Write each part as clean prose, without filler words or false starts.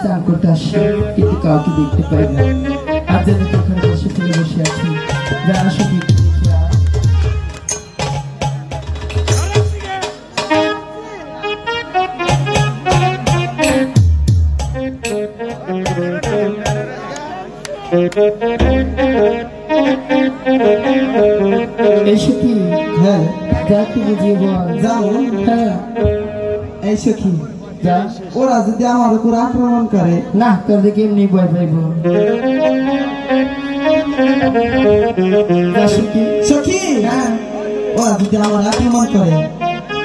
চান করতে আসি, কিন্তু কাউকে দেখতে পাই না। আর যেন ওখানে বসে ফেলে বসে আছি, যারা সত্যি সখী। হ্যাঁ যা কি বুঝিয়ে বল। যাও। হ্যাঁ এই সখী যা, ওরা যদি আমার উপর আক্রমণ করে না, তোর দিকে এমনি ভয় পাইব। সখী সখী, হ্যাঁ ওরা যদি আমার আক্রমণ করে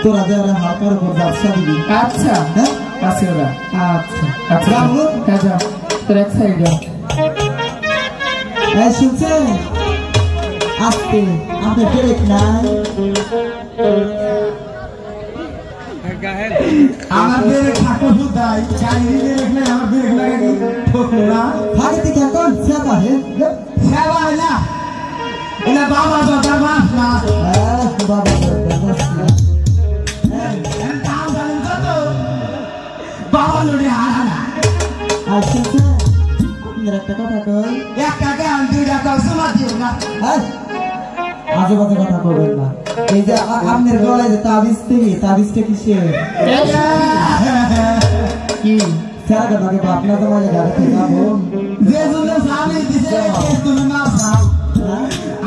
তোরা যারা হালকার উপর ব্যবসা দিবি। আচ্ছা হ্যাঁ আছে ওরা। আচ্ছা আচ্ছা যাবো। হ্যাঁ যা, তোর এক সাইড যাও। এই শুনছে আস্তে, আপনার ব্রেক নাই। আমার ব্রেক থাকো শুধাই, গাড়ি ব্রেক নাই, আমার ব্রেক লাগে ঠোকরা ভাগে থেকে এখন সেবা হে সেবা না এনা বাবা দাদা মাস না। বাবা দাদা মাস না এন কাম জানেন কত বাবা লড়ে হারা। আচ্ছা আপনার একটা কথা কই, এক টাকা আর দুই টাকা সমা দিও না। আজে বাজে কথা বলবেন না। এই যে আপনার গলায় যে তাবিজ থেকে, তাবিজটা কিসের? কি সারা কথাকে আপনার তো মানে গাড়িতে যাবো যে জন্য সামনে দিছে তুমি না খাও।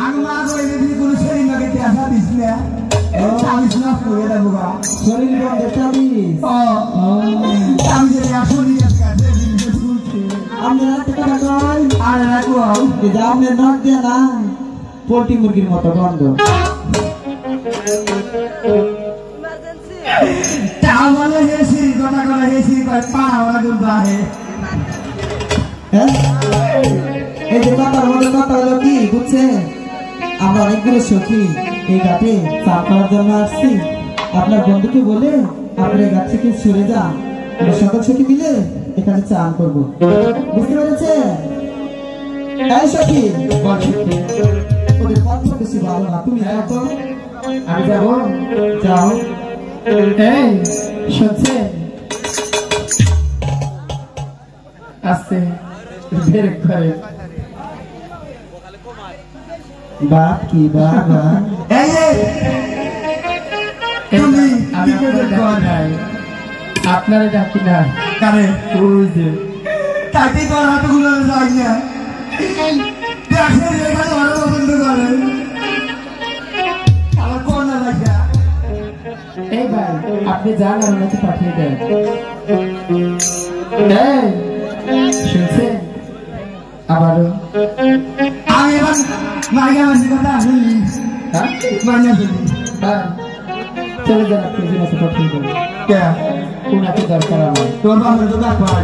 আমি মা কই যদি কোনো শরীর লাগে টাকা দিছ না, তাবিজ না করে দেবো গা। শরীর বন্ধে তাবিজ? আমি যে শরীর আছে দিন শুনছি। আপনার একটা কথা কই আর রাখো, এই যে আপনার নাক দিয়ে না পোল্ট্রি মুরগির মতো গন্ধ। এই যে কথার মধ্যে কথা হলো কি বুঝছেন, আমরা অনেকগুলো সখী এই ঘাটে চান করার জন্য আসছি। আপনার বন্ধুকে বলে আপনার এই ঘাট থেকে সরে যান, আমরা সকল সখী মিলে এখানে চান করবো, বুঝতে পেরেছেন? এই সখী ওদের কথা বেশি ভালো না, তুমি যাও তো। আমি যাবো, যাও। এই শুনছেন আস্তে ব্রেক করে। বাপ কি বাবা, এই তুমি আমি নাই আপনারা ডাকি না কারে ওই যে তাকে তোর হাতগুলো যাই না দেখেন এখানে ভালো পছন্দ করে আমার কোন লাগা। এই ভাই আপনি যান আর ওনাকে পাঠিয়ে দেন। শুনছেন আবারও আমি এবার মাইয়া মাসির কথা শুনি। হ্যাঁ মাইয়া শুনি। হ্যাঁ চলে যান, আপনি ওনাকে পাঠিয়ে দেন। কে ওনাকে দরকার আমার, তোর বাবা তো দরকার।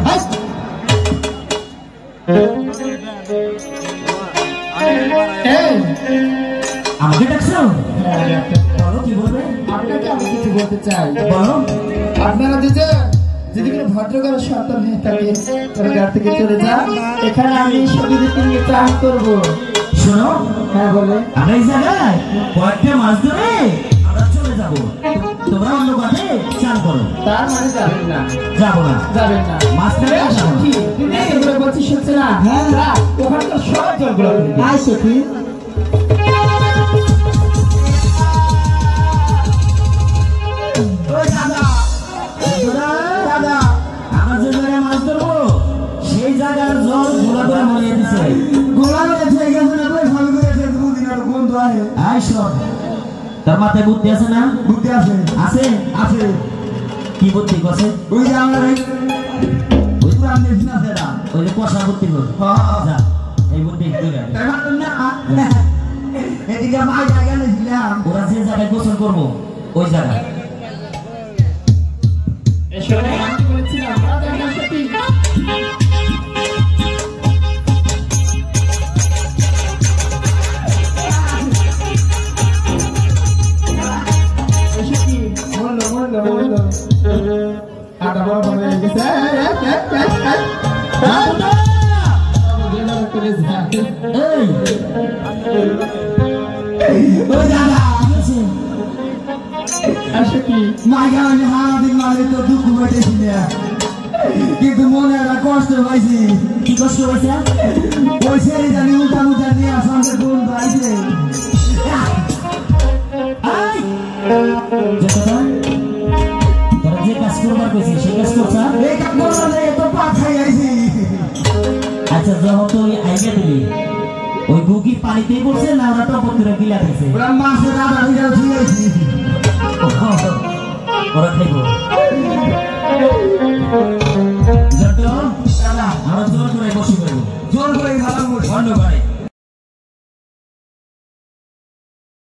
আমাকে ডাকছো? বলো কি বলবে? আপনাকে আমি কিছু বলতে চাই। বলো। আপনারা যদি কোনো ভদ্র করে সন্তান হয়ে থাকে তাহলে ঘর থেকে চলে যান, এখানে আমি সবইদেরকে নিয়ে চান করবো। শোনো। হ্যাঁ বলে। আমরা এই জায়গায় কয়েকটা মাছ ধরে আমরা চলে যাবো, তোমরা অন্য ঘাটে চান করো। তার মানে যাবেন না? যাবো না। যাবেন না? মাছ ধরে সখী এগুলো বলছি শুনছে না? হ্যাঁ ওখানকার সব জলগুলো আয় সখী। সেই জায়গার জল ঘোলা করে মরিয়ে দিছে, ঘোলা হয়েছে তার মাথায় বুদ্ধি আছে না? বুদ্ধি আছে। আছে আছে কি বুদ্ধি করছে? ওই যে আমরা ওই যে কষা বুদ্ধি কর। এই বুদ্ধি ওরা যে জায়গায় গোসল করবো ওই জায়গায় কিন্তু মনে একটা কষ্ট পাইছি। কি কষ্ট হয়েছে? ওই ছেলে জানি উল্টা উল্টা নিয়ে আসলে কোন পাইছে তোরা যে কাজ করবার কইছিস সেই কাজ করছ? এই কাজ করলাম না, এত পা খাই আইছি। আচ্ছা যখন তুই আইডিয়া দিলি ওই গুগি পানিতেই পড়ছে না ওরা টপক করে গিলা খাইছে? ওরা মাছের আধা লিটার দিয়ে আইছি। ওরা খাইব আমরা জোর করে বসে করবো, জোর করে ভালো বন্ধ করে